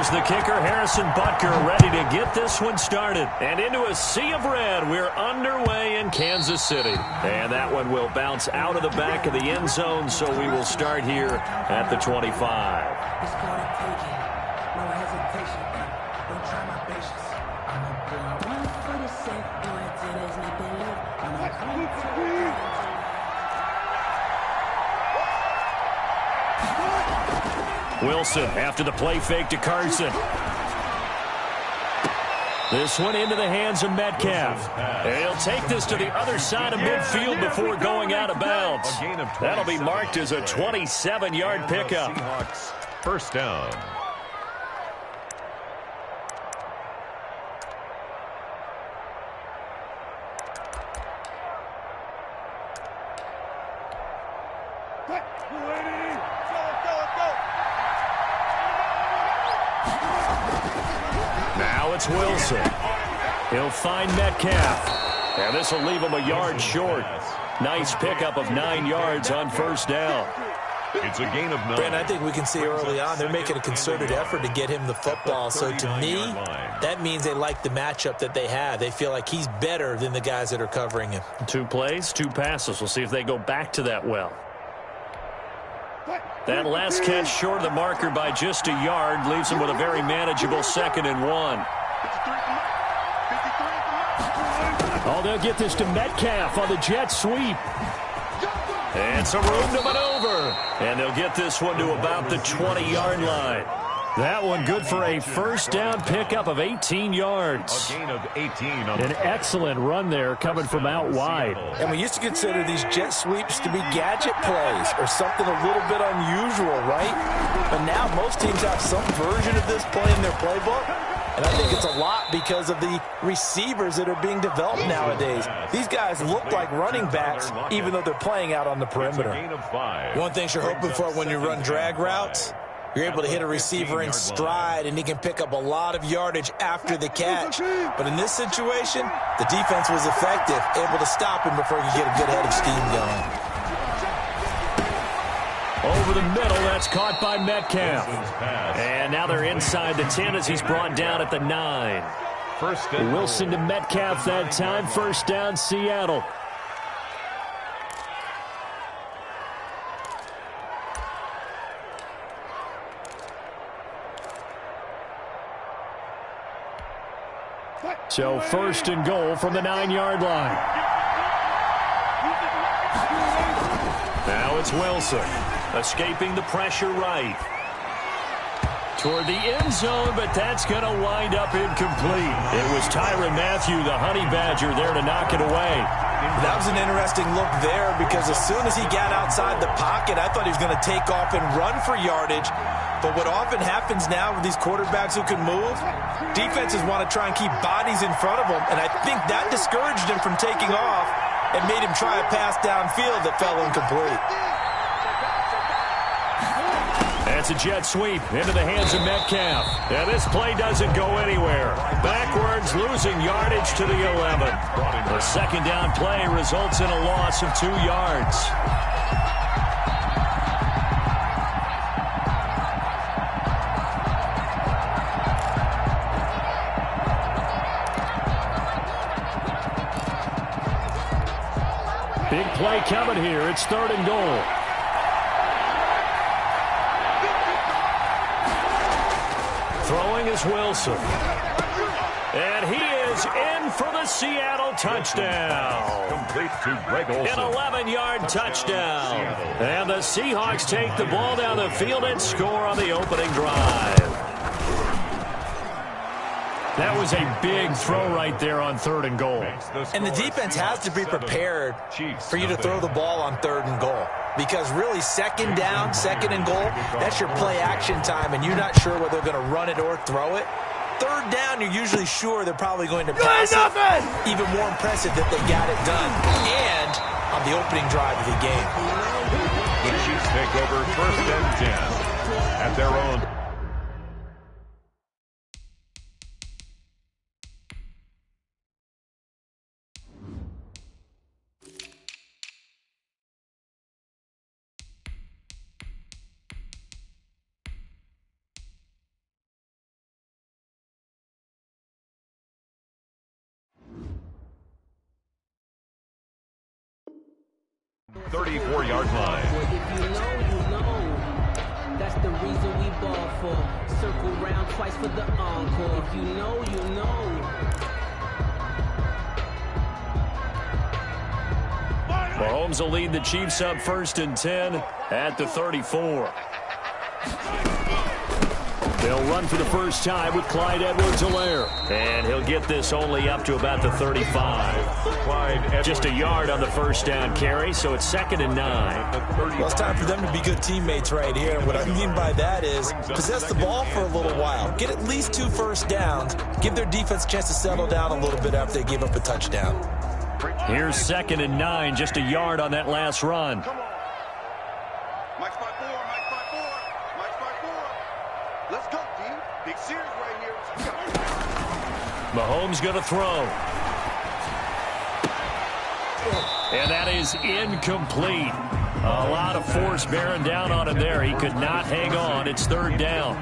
Here's the kicker, Harrison Butker, ready to get this one started. And into a sea of red, we're underway in Kansas City. And that one will bounce out of the back of the end zone, so we will start here at the 25. It's called a taking. No hesitation. Don't try my patience. I'm a boy. One for the safe. Boy, till there's nothing left. I'm a Wilson after the play fake to Carson. This one into the hands of Metcalf. And he'll take this to the other side of midfield before going out of bounds. That'll be marked as a 27-yard pickup. Seahawks first down. Now it's Wilson. He'll find Metcalf. And this will leave him a yard short. Nice pickup of 9 yards on first down. It's a gain of 9. Ben, I think we can see early on they're making a concerted effort to get him the football. So to me, that means they like the matchup that they have. They feel like he's better than the guys that are covering him. 2 plays, 2 passes. We'll see if they go back to that well. That last catch short of the marker by just a yard leaves him with a very manageable 2nd and 1. Oh, they'll get this to Metcalf on the jet sweep. And some room to maneuver. And they'll get this one to about the 20-yard line. That one good for a first down pickup of 18 yards. A gain of 18. An excellent run there coming from out wide. And we used to consider these jet sweeps to be gadget plays or something a little bit unusual, right? But now most teams have some version of this play in their playbook. And I think it's a lot because of the receivers that are being developed nowadays. These guys look like running backs even though they're playing out on the perimeter. One thing you're hoping for when you run drag routes, you're able to hit a receiver in stride, and he can pick up a lot of yardage after the catch. But in this situation, the defense was effective, able to stop him before he could get a good head of steam going. Over the middle, that's caught by Metcalf. And now they're inside the 10 as he's brought down at the 9. Wilson to Metcalf that time. First down, Seattle. So first and goal from the 9-yard line. Now it's Wilson, escaping the pressure right. Toward the end zone, but that's going to wind up incomplete. It was Tyrann Mathieu, the Honey Badger, there to knock it away. That was an interesting look there because as soon as he got outside the pocket, I thought he was going to take off and run for yardage. But what often happens now with these quarterbacks who can move, defenses want to try and keep bodies in front of them, and I think that discouraged him from taking off and made him try a pass downfield that fell incomplete. That's a jet sweep into the hands of Metcalf. And this play doesn't go anywhere. Backwards, losing yardage to the 11. The second down play results in a loss of 2 yards. Big play coming here. It's 3rd and goal. Throwing is Wilson. And he is in for the Seattle touchdown. Complete to Greg Olsen. An 11-yard touchdown. And the Seahawks take the ball down the field and score on the opening drive. That was a big throw right there on 3rd and goal. And the defense has to be prepared for you to throw the ball on 3rd and goal. Because really, 2nd down, 2nd and goal, that's your play action time, and you're not sure whether they're going to run it or throw it. 3rd down, you're usually sure they're probably going to pass it. Even more impressive that they got it done. And on the opening drive of the game. The Chiefs take over 1st and 10 at their own 34-yard line. If you know, you know. That's the reason we ball for. Circle round twice for the encore. If you know, you know. Mahomes will lead the Chiefs up 1st and 10 at the 34. They'll run for the first time with Clyde Edwards-Helaire. And he'll get this only up to about the 35. Just a yard on the first down carry, so it's 2nd and 9. Well, it's time for them to be good teammates right here. And what I mean by that is possess the ball for a little while. Get at least 2 first downs. Give their defense a chance to settle down a little bit after they give up a touchdown. Here's 2nd and 9, just a yard on that last run. Mike's by 4, Mike's by 4, Mike's by 4. Let's go, D. Big series right here. Mahomes going to throw. And that is incomplete. A lot of force bearing down on him there. He could not hang on. It's 3rd down.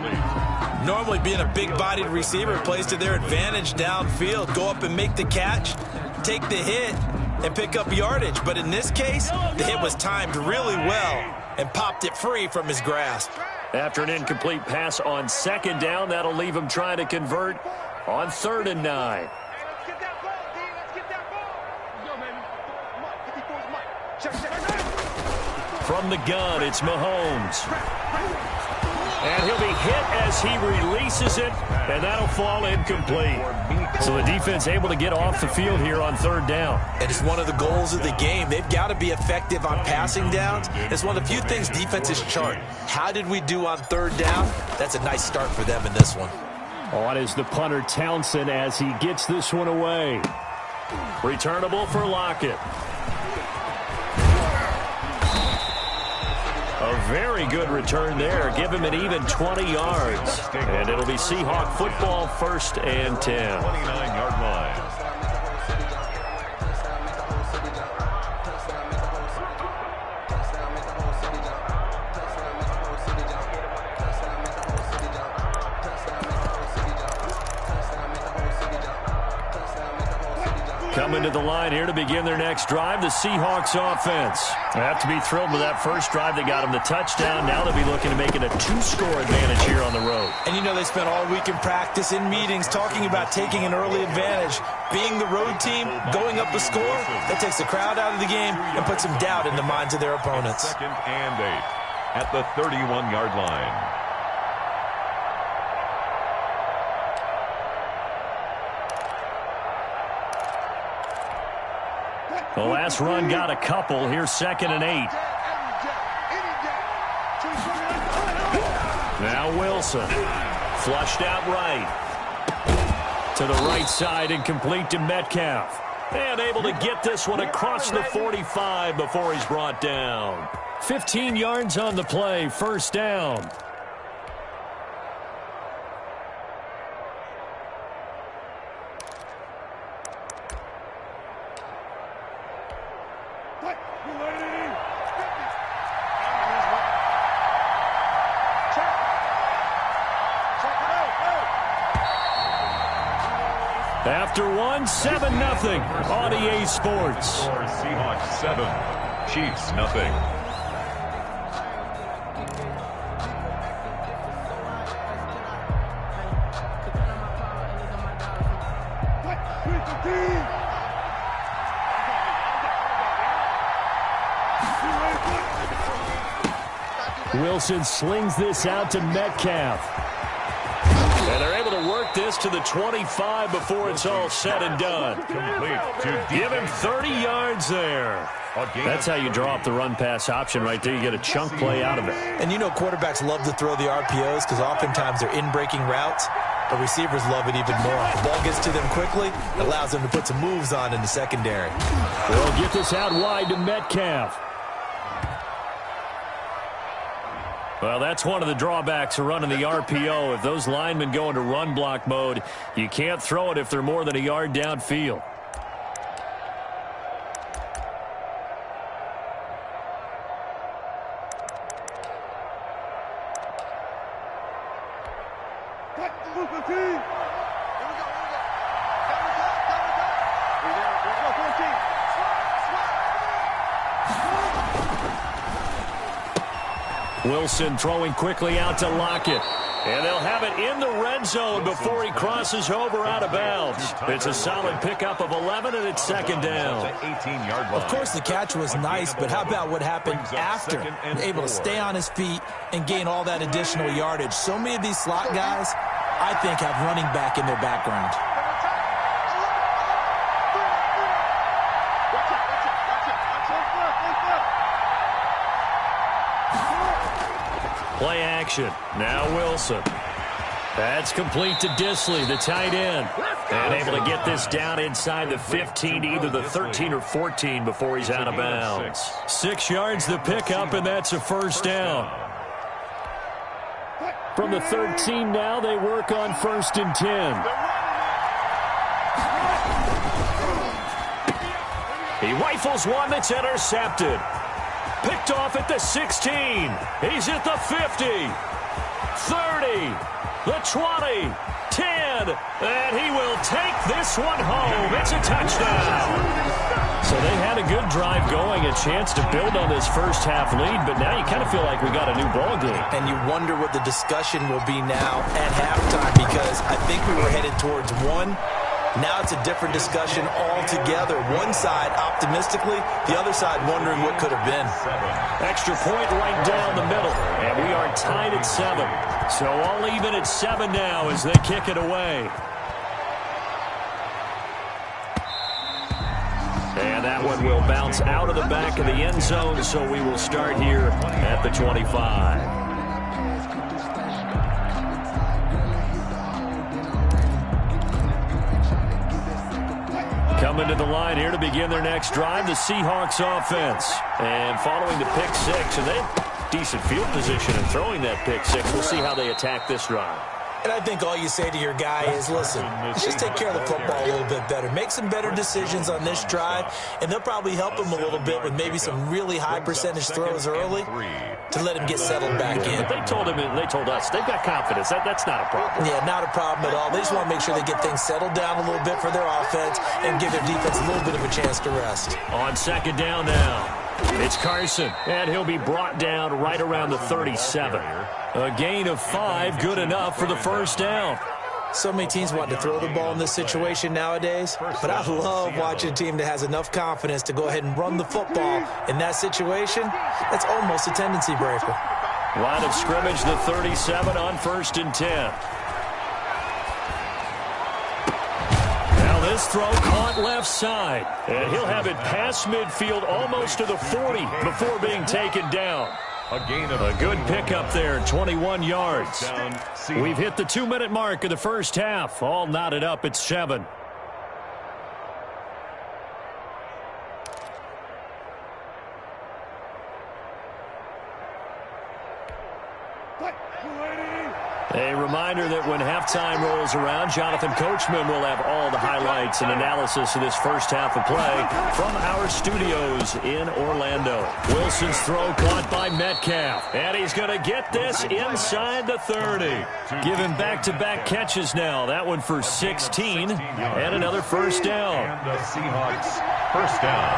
Normally being a big-bodied receiver plays to their advantage downfield. Go up and make the catch, take the hit, and pick up yardage. But in this case, the hit was timed really well and popped it free from his grasp. After an incomplete pass on 2nd down, that'll leave him trying to convert on 3rd and 9. Let's get that ball, D. Let's get that ball. Yo, baby. Mike, 54's Mike. Check. From the gun, it's Mahomes. And he'll be hit as he releases it, and that'll fall incomplete. So the defense able to get off the field here on 3rd down. And it's one of the goals of the game. They've got to be effective on passing downs. It's one of the few things defenses chart. How did we do on 3rd down? That's a nice start for them in this one. On is the punter Townsend as he gets this one away. Returnable for Lockett. A very good return there. Give him an even 20 yards. And it'll be Seahawk football, 1st and 10. 29-yard line. Coming to the line here to begin their next drive, the Seahawks offense. They have to be thrilled with that first drive. They got them the touchdown. Now they'll be looking to make it a 2-score advantage here on the road. And you know they spent all week in practice, in meetings, talking about taking an early advantage. Being the road team, going up a score, that takes the crowd out of the game and puts some doubt in the minds of their opponents. 2nd and 8 at the 31-yard line. The last run got a couple. Here's 2nd and 8. Now Wilson. Flushed out right. To the right side and complete to Metcalf. And able to get this one across the 45 before he's brought down. 15 yards on the play. 1st down. After one, 7-0 on EA Sports. Seahawks 7, Chiefs nothing. Wilson slings this out to Metcalf. And they're able to work this to the 25 before it's all said and done. Give him 30 yards there. That's how you draw up the run-pass option right there. You get a chunk play out of it. And you know quarterbacks love to throw the RPOs because oftentimes they're in-breaking routes, but receivers love it even more. The ball gets to them quickly, allows them to put some moves on in the secondary. They'll get this out wide to Metcalf. Well, that's one of the drawbacks of running the RPO. If those linemen go into run block mode, you can't throw it if they're more than a yard downfield. Wilson throwing quickly out to Lockett. And they'll have it in the red zone before he crosses over out of bounds. It's a solid pickup of 11, and it's second down. Of course, the catch was nice, but how about what happened after? Able to stay on his feet and gain all that additional yardage. So many of these slot guys, I think, have running back in their background. Play action. Now Wilson. That's complete to Disley, the tight end. And able to get this down inside the 15, either the 13 or 14 before he's out of bounds. 6 yards the pickup, and that's a first down. From the 13 now, they work on 1st and 10. He rifles one that's intercepted. Picked off at the 16. He's at the 50. 30. The 20. 10. And he will take this one home. It's a touchdown. So they had a good drive going, a chance to build on this first half lead, but now you kind of feel like we got a new ball game. And you wonder what the discussion will be now at halftime, because I think we were headed towards one. Now it's a different discussion altogether. One side optimistically, the other side wondering what could have been. Extra point right down the middle, and we are tied at 7. So all even at 7 now as they kick it away. And that one will bounce out of the back of the end zone, so we will start here at the 25. Coming to the line here to begin their next drive, the Seahawks offense. And following the pick 6, and they have decent field position in throwing that pick 6. We'll see how they attack this drive. And I think all you say to your guy is, listen, let's just take care of the football a little bit better. Make some better decisions on this drive, and they'll probably help him a little bit with maybe some really high percentage throws early to let him get settled back in. But they told him, and they told us, they've got confidence. That's not a problem. Yeah, not a problem at all. They just want to make sure they get things settled down a little bit for their offense and give their defense a little bit of a chance to rest. On second down now, it's Carson, and he'll be brought down right around the 37. A gain of 5, good enough for the first down. So many teams want to throw the ball in this situation nowadays, but I love watching a team that has enough confidence to go ahead and run the football. In that situation, that's almost a tendency breaker. Line of scrimmage, the 37 on 1st and 10. Now this throw caught left side, and he'll have it past midfield almost to the 40 before being taken down. A good pickup there, 21 yards. We've hit the 2-minute mark of the first half. All knotted up at 7. A reminder that when halftime rolls around, Jonathan Coachman will have all the highlights and analysis of this first half of play from our studios in Orlando. Wilson's throw caught by Metcalf, and he's going to get this inside the 30. Give him back-to-back catches now. That one for 16, and another first down. And the Seahawks first down.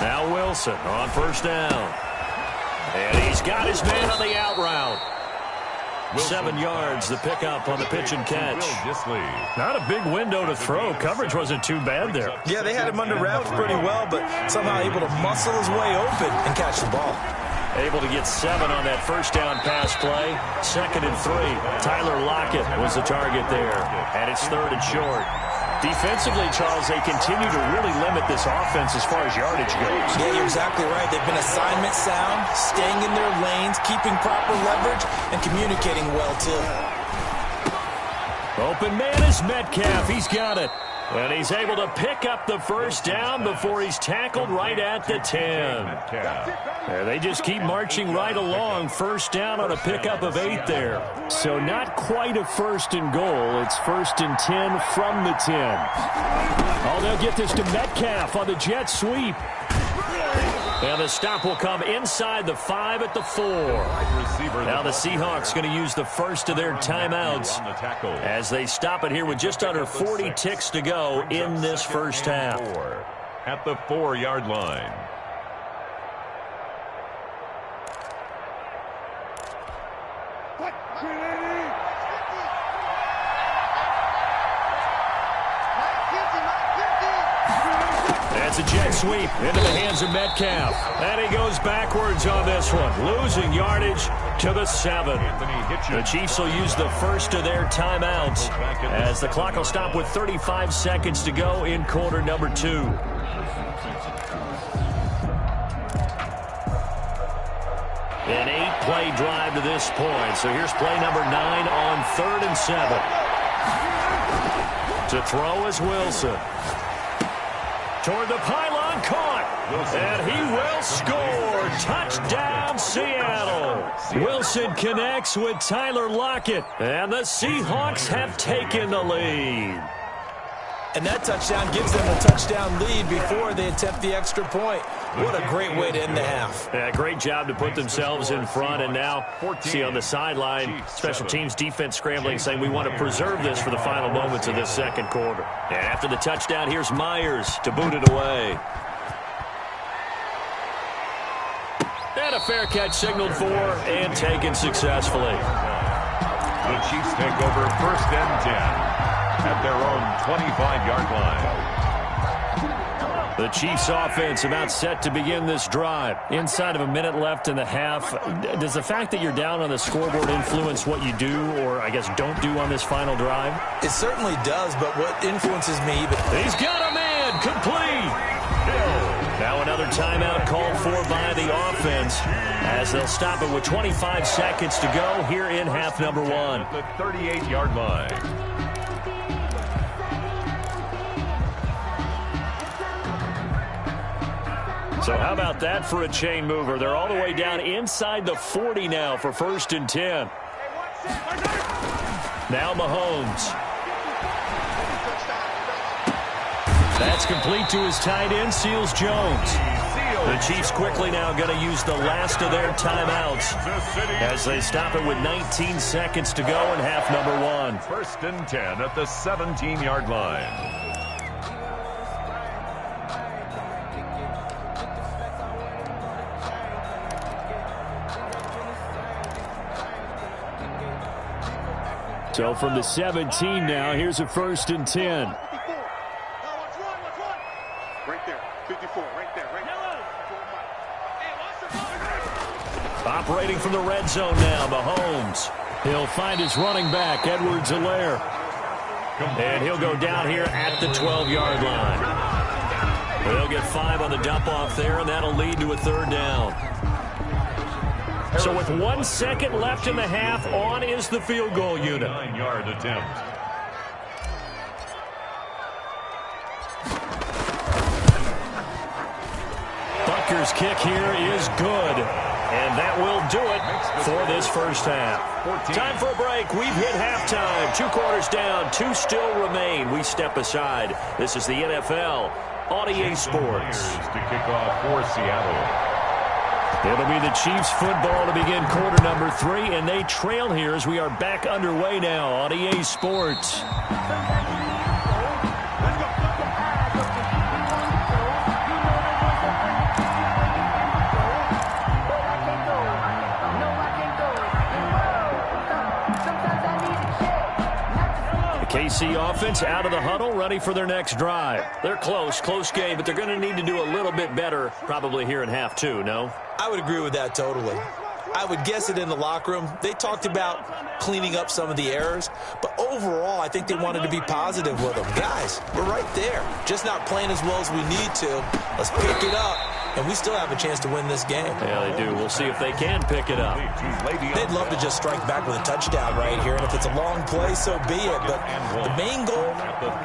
Now Wilson on first down. And he's got his man on the out route. 7 yards, the pickup on the pitch and catch. Not a big window to throw. Coverage wasn't too bad there. Yeah, they had him under wraps pretty well, but somehow able to muscle his way open and catch the ball. Able to get 7 on that first down pass play. 2nd and 3. Tyler Lockett was the target there. And it's 3rd and short. Defensively, Charles, they continue to really limit this offense as far as yardage goes. Yeah, you're exactly right. They've been assignment sound, staying in their lanes, keeping proper leverage, and communicating well, too. Open man is Metcalf. He's got it. And he's able to pick up the first down before he's tackled right at the 10. There, they just keep marching right along. First down on a pickup of 8 there. So not quite a 1st and goal. It's 1st and 10 from the 10. Oh, they'll get this to Metcalf on the jet sweep. And the stop will come inside the 5 at the 4. Now the Seahawks going to use the first of their timeouts as they stop it here with just under 40 ticks to go in this first half. At the 4-yard line. That's a jet sweep into the hands of Metcalf. And he goes backwards on this one, losing yardage to the 7. The Chiefs will use the first of their timeouts as the clock will stop with 35 seconds to go in quarter number 2. An 8-play drive to this point. So here's play number 9 on 3rd and 7. To throw is Wilson. Toward the pylon, caught. And he will score. Touchdown, Seattle. Wilson connects with Tyler Lockett. And the Seahawks have taken the lead. And that touchdown gives them a touchdown lead before they attempt the extra point. What a great way to end the half. Yeah, great job to put themselves in front. And now, see on the sideline, special teams defense scrambling, saying we want to preserve this for the final moments of this second quarter. And after the touchdown, here's Myers to boot it away. And a fair catch signaled for and taken successfully. The Chiefs take over 1st and 10 at their own 25-yard line. The Chiefs offense about set to begin this drive. Inside of a minute left in the half. Does the fact that you're down on the scoreboard influence what you do or, I guess, don't do on this final drive? It certainly does, but what influences me... He's got a man complete. Now another timeout called for by the offense as they'll stop it with 25 seconds to go here in half number 1. At the 38-yard line. So how about that for a chain mover? They're all the way down inside the 40 now for 1st and 10. Now Mahomes. That's complete to his tight end, Seals Jones. The Chiefs quickly now going to use the last of their timeouts as they stop it with 19 seconds to go in half number 1. 1st and 10 at the 17-yard line. So from the 17 now, here's a 1st and 10. Right there, 54, right there, right there. Operating from the red zone now, Mahomes. He'll find his running back, Edwards-Helaire. And he'll go down here at the 12-yard line. They'll get 5 on the dump-off there, and that'll lead to a 3rd down. So with 1 second left in the half, on is the field goal unit. 9-yard attempt. Butker's kick here is good. And that will do it for this first half. Time for a break. We've hit halftime. 2 quarters down. 2 still remain. We step aside. This is the NFL on EA Sports. To kick off for Seattle. It'll be the Chiefs football to begin quarter number 3, and they trail here as we are back underway now on EA Sports. KC offense out of the huddle, ready for their next drive. They're close game, but they're going to need to do a little bit better probably here in half 2, no? I would agree with that totally. I would guess it in the locker room. They talked about cleaning up some of the errors, but overall, I think they wanted to be positive with them. Guys, we're right there. Just not playing as well as we need to. Let's pick it up, and we still have a chance to win this game. Yeah, they do. We'll see if they can pick it up. They'd love to just strike back with a touchdown right here, and if it's a long play, so be it. But the main goal,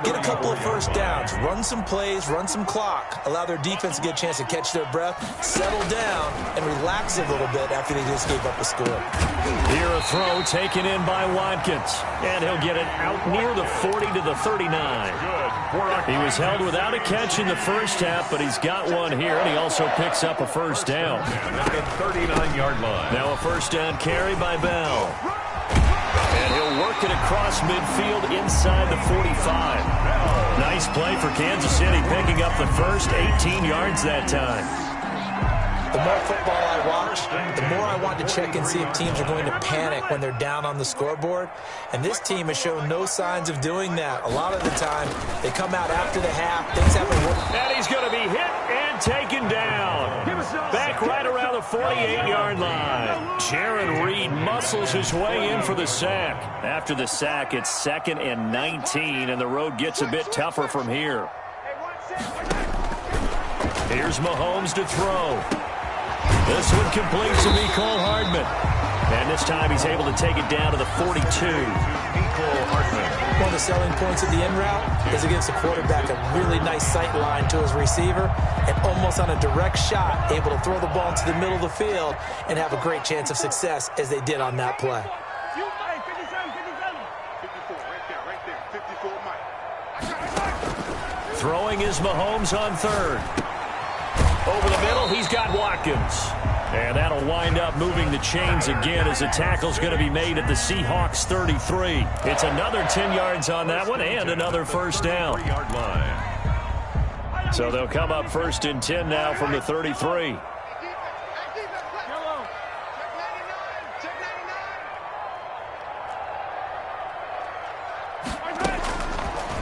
get a couple of first downs, run some plays, run some clock, allow their defense to get a chance to catch their breath, settle down, and relax a little bit after they just gave up a score. Here a throw taken in by Watkins, and he'll get it out near the 40 to the 39. He was held without a catch in the first half, but he's got one here, and he also picks up a first down. At the 39-yard line. Now a first down carry by Bell. And he'll work it across midfield inside the 45. Nice play for Kansas City, picking up the first 18 yards that time. The more football I watch, the more I want to check and see if teams are going to panic when they're down on the scoreboard. And this team has shown no signs of doing that. A lot of the time, they come out after the half. Things haven't worked. And he's going to be hit and taken down. Back right around the 48-yard line. Jaron Reed muscles his way in for the sack. After the sack, it's 2nd and 19, and the road gets a bit tougher from here. Here's Mahomes to throw. This one complete to Mecole Hardman. And this time he's able to take it down to the 42. Mecole Hardman. One of the selling points of the in route is it gives the quarterback a really nice sight line to his receiver and almost on a direct shot able to throw the ball into the middle of the field and have a great chance of success as they did on that play. 54, right there, 54, Mike. Throwing is Mahomes on 3rd. Over the middle, he's got Watkins. And that'll wind up moving the chains again as the tackle's going to be made at the Seahawks 33. It's another 10 yards on that one and another first down. So they'll come up 1st and 10 now from the 33.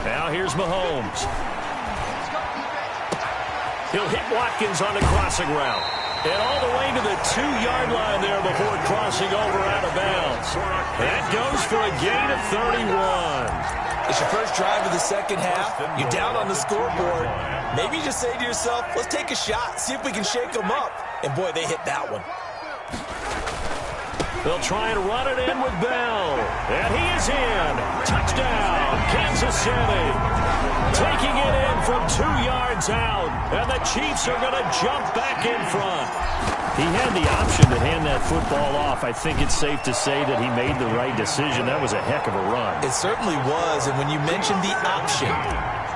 Now here's Mahomes. He'll hit Watkins on the crossing route. And all the way to the 2-yard line there before crossing over out of bounds. That goes for a gain of 31. It's your first drive of the second half. You're down on the scoreboard. Maybe you just say to yourself, let's take a shot, see if we can shake them up. And boy, they hit that one. They'll try and run it in with Bell. And he is in. Touchdown, Kansas City. Taking it in from 2 yards out. And the Chiefs are going to jump back in front. He had the option to hand that football off. I think it's safe to say that he made the right decision. That was a heck of a run. It certainly was. And when you mentioned the option,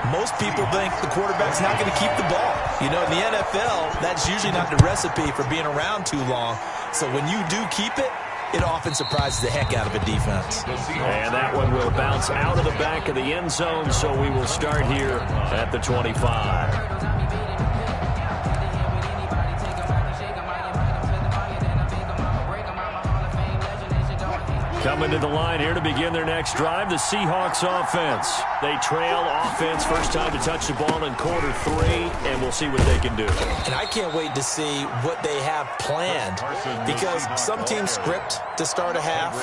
most people think the quarterback's not going to keep the ball. You know, in the NFL, that's usually not the recipe for being around too long. So when you do keep it, it often surprises the heck out of a defense. And that one will bounce out of the back of the end zone, so we will start here at the 25. Coming to the line here to begin their next drive, the Seahawks offense. They trail offense, first time to touch the ball in quarter 3, and we'll see what they can do. And I can't wait to see what they have planned, because some teams script to start a half.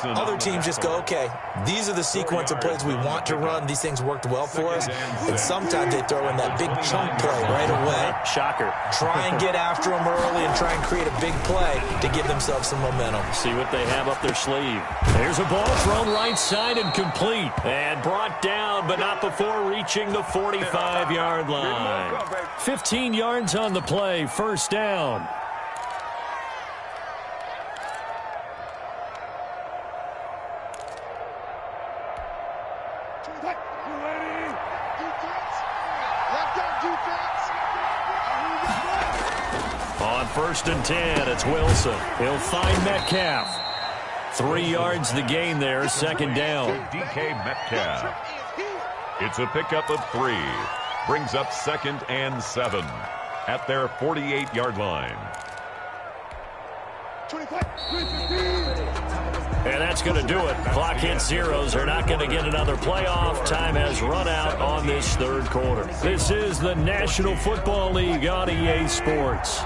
Other teams just go, okay, these are the sequence of plays we want to run. These things worked well for us. And sometimes they throw in that big chunk play right away. Shocker. Try and get after them early and try and create a big play to give themselves some momentum. See what they have up their sleeve. There's a ball thrown right side and complete. And brought down, but not before reaching the 45-yard line. 15 yards on the play, first down. On 1st and 10, it's Wilson. He'll find Metcalf. 3 yards the gain there, second down. DK Metcalf. It's a pickup of 3. Brings up 2nd and 7 at their 48-yard line. And that's going to do it. Clock hits zeros. They're not going to get another playoff. Time has run out on this third quarter. This is the National Football League on EA Sports.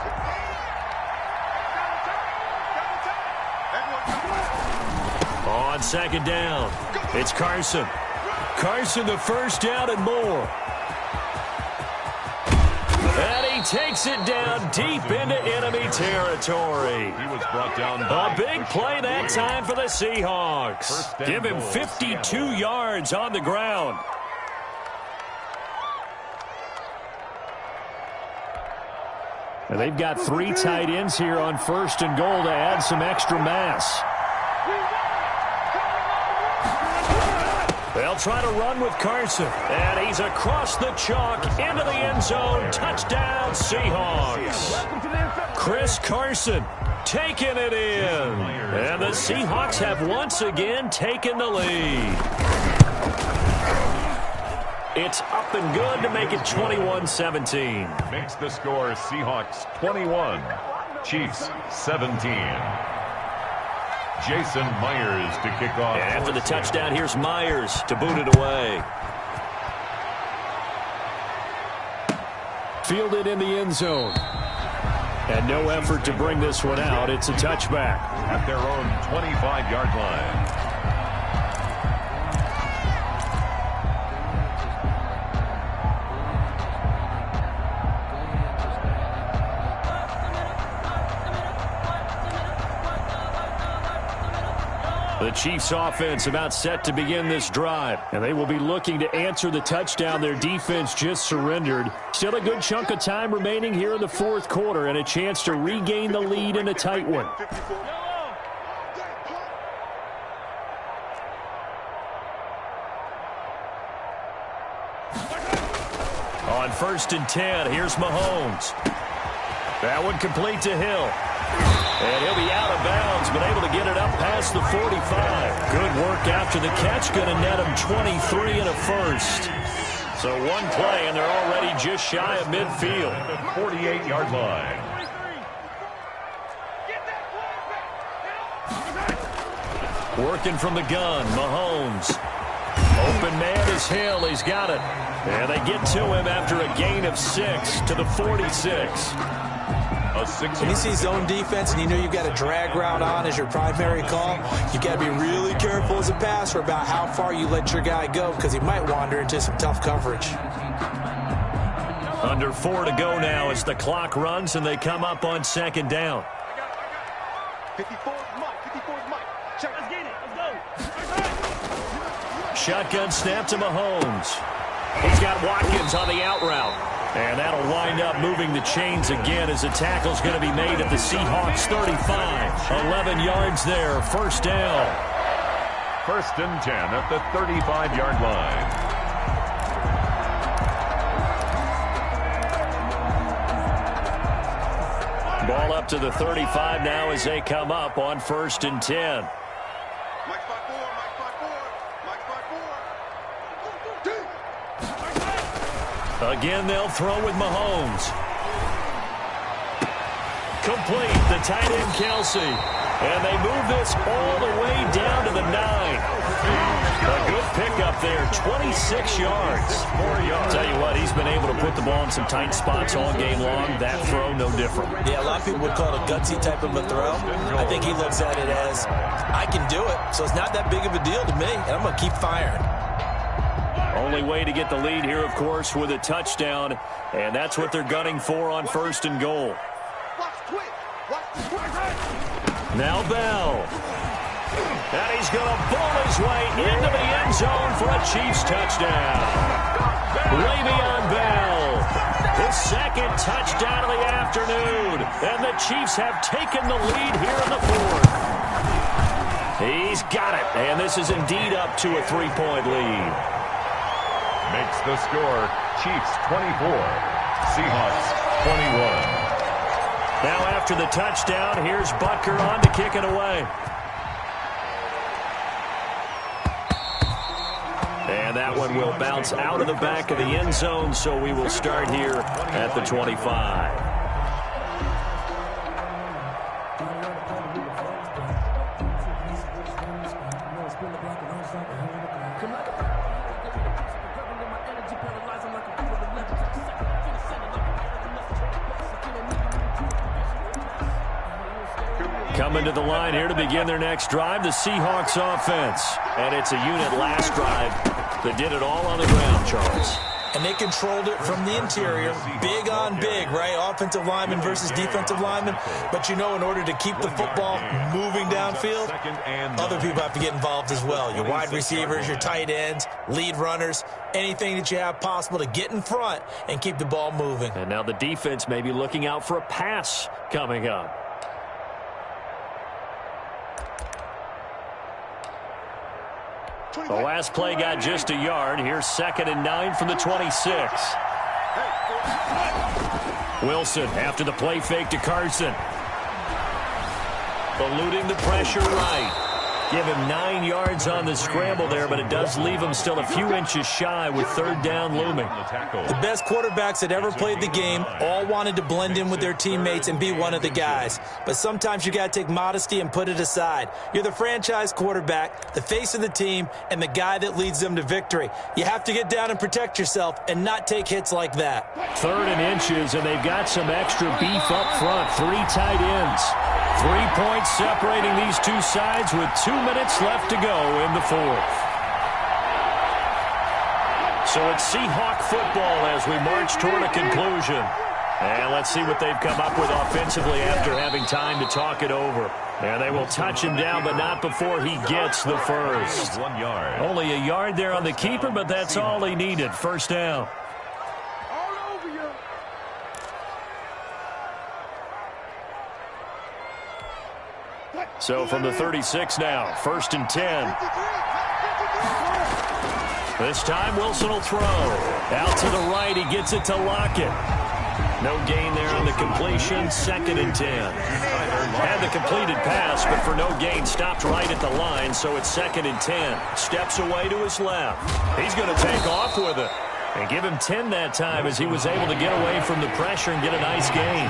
On second down, it's Carson. Carson, the first down and more. And he takes it down deep into enemy territory. He was brought down by a big play that time for the Seahawks. Give him 52 yards on the ground. And they've got 3 tight ends here on 1st and goal to add some extra mass. They'll try to run with Carson. And he's across the chalk into the end zone. Touchdown, Seahawks. Chris Carson taking it in. And the Seahawks have once again taken the lead. It's up and good to make it 21-17. Makes the score Seahawks 21, Chiefs 17. Jason Myers to kick off. And after the touchdown, here's Myers to boot it away. Fielded in the end zone. And no effort to bring this one out. It's a touchback. At their own 25-yard line. The Chiefs offense about set to begin this drive, and they will be looking to answer the touchdown their defense just surrendered. Still a good chunk of time remaining here in the fourth quarter and a chance to regain the lead in a tight one. On 1st and 10, here's Mahomes. That one complete to Hill. And he'll be out of bounds, but able to get it up past the 45. Good work after the catch. Going to net him 23 and a first. So one play, and they're already just shy of midfield. At the 48-yard line. Working from the gun, Mahomes. Open man is Hill. He's got it. And they get to him after a gain of 6 to the 46. When you see zone defense and you know you've got a drag route on as your primary call, you've got to be really careful as a passer about how far you let your guy go because he might wander into some tough coverage. Under 4 to go now as the clock runs and they come up on 2nd down. 54's Mike. 54's Mike. Check. Let's get it. Let's go. Shotgun snap to Mahomes. He's got Watkins on the out route. And that'll wind up moving the chains again as the tackle's going to be made at the Seahawks 35. 11 yards there, 1st down. 1st and 10 at the 35-yard line. Ball up to the 35 now as they come up on 1st and 10. Mike's 5-4. Mike's 5-4. Mike's 5-4. Again, they'll throw with Mahomes. Complete, the tight end Kelsey. And they move this all the way down to the 9. A good pickup there, 26 yards. Tell you what, he's been able to put the ball in some tight spots all game long. That throw, no different. Yeah, a lot of people would call it a gutsy type of a throw. I think he looks at it as, I can do it, so it's not that big of a deal to me, and I'm going to keep firing. Only way to get the lead here, of course, with a touchdown, and that's what they're gunning for on 1st and goal. Now Bell. And he's going to bowl his way into the end zone for a Chiefs touchdown. Le'Veon Bell, his 2nd touchdown of the afternoon, and the Chiefs have taken the lead here in the 4th. He's got it, and this is indeed up to a 3-point lead. Makes the score Chiefs 24, Seahawks 21. Now after the touchdown, here's Butker on to kick it away. And that one will bounce out of the back of the end zone, so we will start here at the 25. Coming to the line here to begin their next drive, the Seahawks offense. And it's a unit last drive that did it all on the ground, Charles. And they controlled it from the interior, big on big, right? Offensive lineman versus defensive lineman. But, you know, in order to keep the football moving downfield, other people have to get involved as well. Your wide receivers, your tight ends, lead runners, anything that you have possible to get in front and keep the ball moving. And now the defense may be looking out for a pass coming up. The last play got just a yard. Here's 2nd and 9 from the 26. Wilson after the play fake to Carson. Eluding the pressure right. give him 9 yards on the scramble there, but it does leave him still a few inches shy with third down looming. The best quarterbacks that ever played the game all wanted to blend in with their teammates and be one of the guys. But sometimes you got to take modesty and put it aside. You're the franchise quarterback, the face of the team, and the guy that leads them to victory. You have to get down and protect yourself and not take hits like that. 3rd and inches, and they've got some extra beef up front. 3 tight ends. 3 points separating these two sides with 2 minutes left to go in the 4th. So it's Seahawk football as we march toward a conclusion. And let's see what they've come up with offensively after having time to talk it over. And they will touch him down, but not before he gets the first. 1 yard. Only a yard there on the keeper, but that's all he needed. First down. So from the 36 now, 1st and 10. This time Wilson will throw. Out to the right, he gets it to Lockett. No gain there on the completion, 2nd and 10. Had the completed pass, but for no gain, stopped right at the line, so it's 2nd and 10. Steps away to his left. He's going to take off with it. And give him 10 that time as he was able to get away from the pressure and get a nice gain.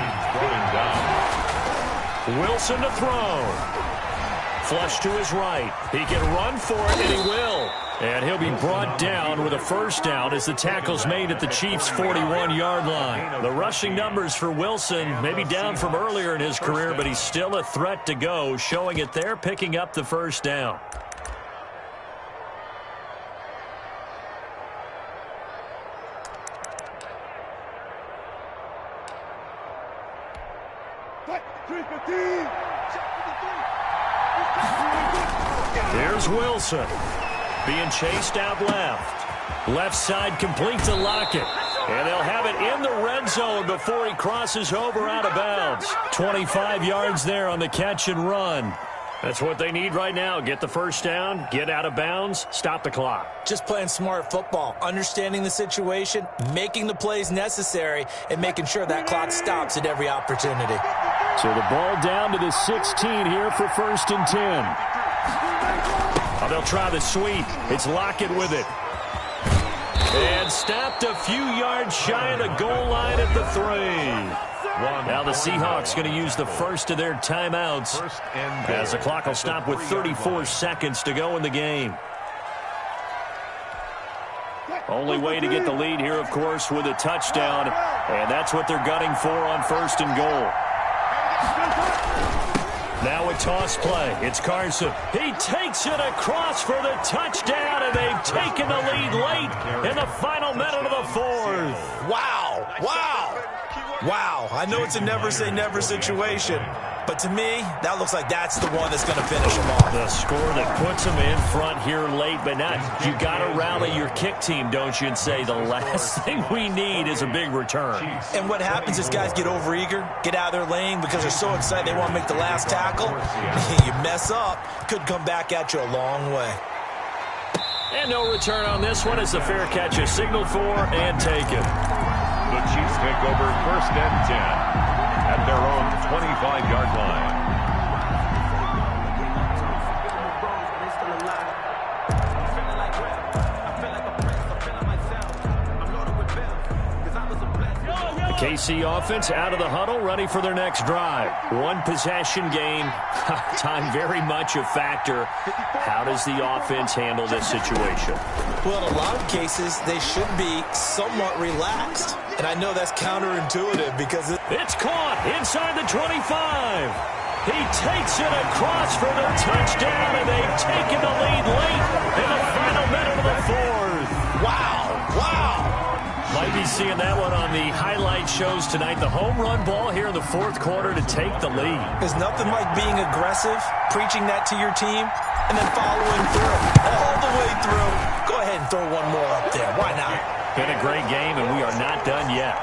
Wilson to throw. Flush to his right. He can run for it, and he will. And he'll be brought down with a first down as the tackle's made at the Chiefs' 41-yard line. The rushing numbers for Wilson may be down from earlier in his career, but he's still a threat to go, showing it there, picking up the first down. Here's Wilson. Being chased out left. Left side complete to Lockett. And they'll have it in the red zone before he crosses over out of bounds. 25 yards there on the catch and run. That's what they need right now. Get the first down, get out of bounds, stop the clock. Just playing smart football, understanding the situation, making the plays necessary, and making sure that clock stops at every opportunity. So the ball down to the 16 here for 1st and 10. Oh, they'll try the sweep. It's Lockett with it. And stopped a few yards shy of the goal line at the 3. Now the Seahawks going to use the first of their timeouts as the clock will stop with 34 seconds to go in the game. Only way to get the lead here, of course, with a touchdown, and that's what they're gunning for on 1st and goal. Now a toss play. It's Carson. He takes it across for the touchdown, and they've taken the lead late in the final minute of the 4th. Wow. Wow. Wow. I know it's a never-say-never situation, but to me, that looks like that's the one that's going to finish them off. The score that puts them in front here late, but not. You got to rally your kick team, don't you, and say the last thing we need is a big return. And what happens is guys get overeager, get out of their lane because they're so excited they want to make the last tackle. You mess up, could come back at you a long way. And no return on this one as the fair catch is signaled for and taken. The Chiefs take over 1st and 10 at their own 25-yard line. KC offense out of the huddle, ready for their next drive. One possession game. Time very much a factor. How does the offense handle this situation? Well, in a lot of cases, they should be somewhat relaxed. And I know that's counterintuitive because it's caught inside the 25. He takes it across for the touchdown, and they've taken the lead late in the final minute of the 4th. Wow. Wow. Might be seeing that one on the highlight shows tonight. The home run ball here in the 4th quarter to take the lead. There's nothing like being aggressive, preaching that to your team, and then following through all the way through. Go ahead and throw one more up there. Why not? Been a great game, and we are not done yet.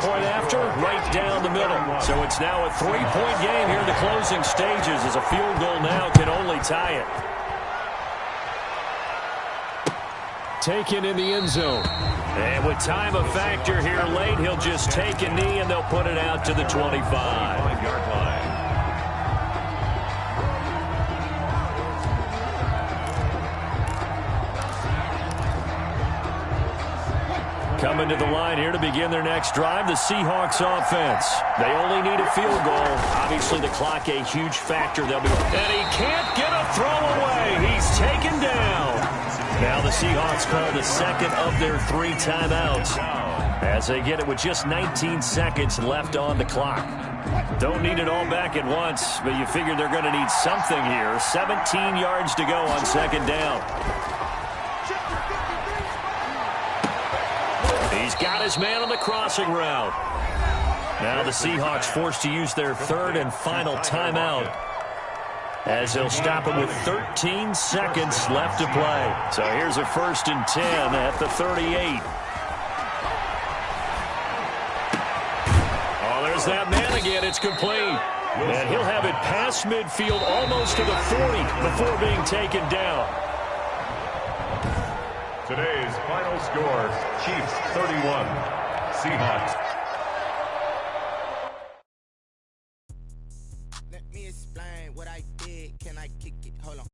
Point after, right down the middle. So it's now a 3-point game here in the closing stages as a field goal now can only tie it. Taken in the end zone. And with time a factor here late, he'll just take a knee and they'll put it out to the 25. Coming to the line here to begin their next drive, the Seahawks offense. They only need a field goal. Obviously, the clock a huge factor. And he can't get a throw away. He's taken down. Now the Seahawks call the second of their 3 timeouts as they get it with just 19 seconds left on the clock. Don't need it all back at once, but you figure they're going to need something here. 17 yards to go on second down. He's got his man on the crossing route. Now the Seahawks forced to use their 3rd and final timeout as they'll stop him with 13 seconds left to play. So here's a 1st and 10 at the 38. Oh, there's that man again. It's complete. And he'll have it past midfield almost to the 40 before being taken down. Today's final score, Chiefs 31, Seahawks. Let me explain what I did. Can I kick it? Hold on.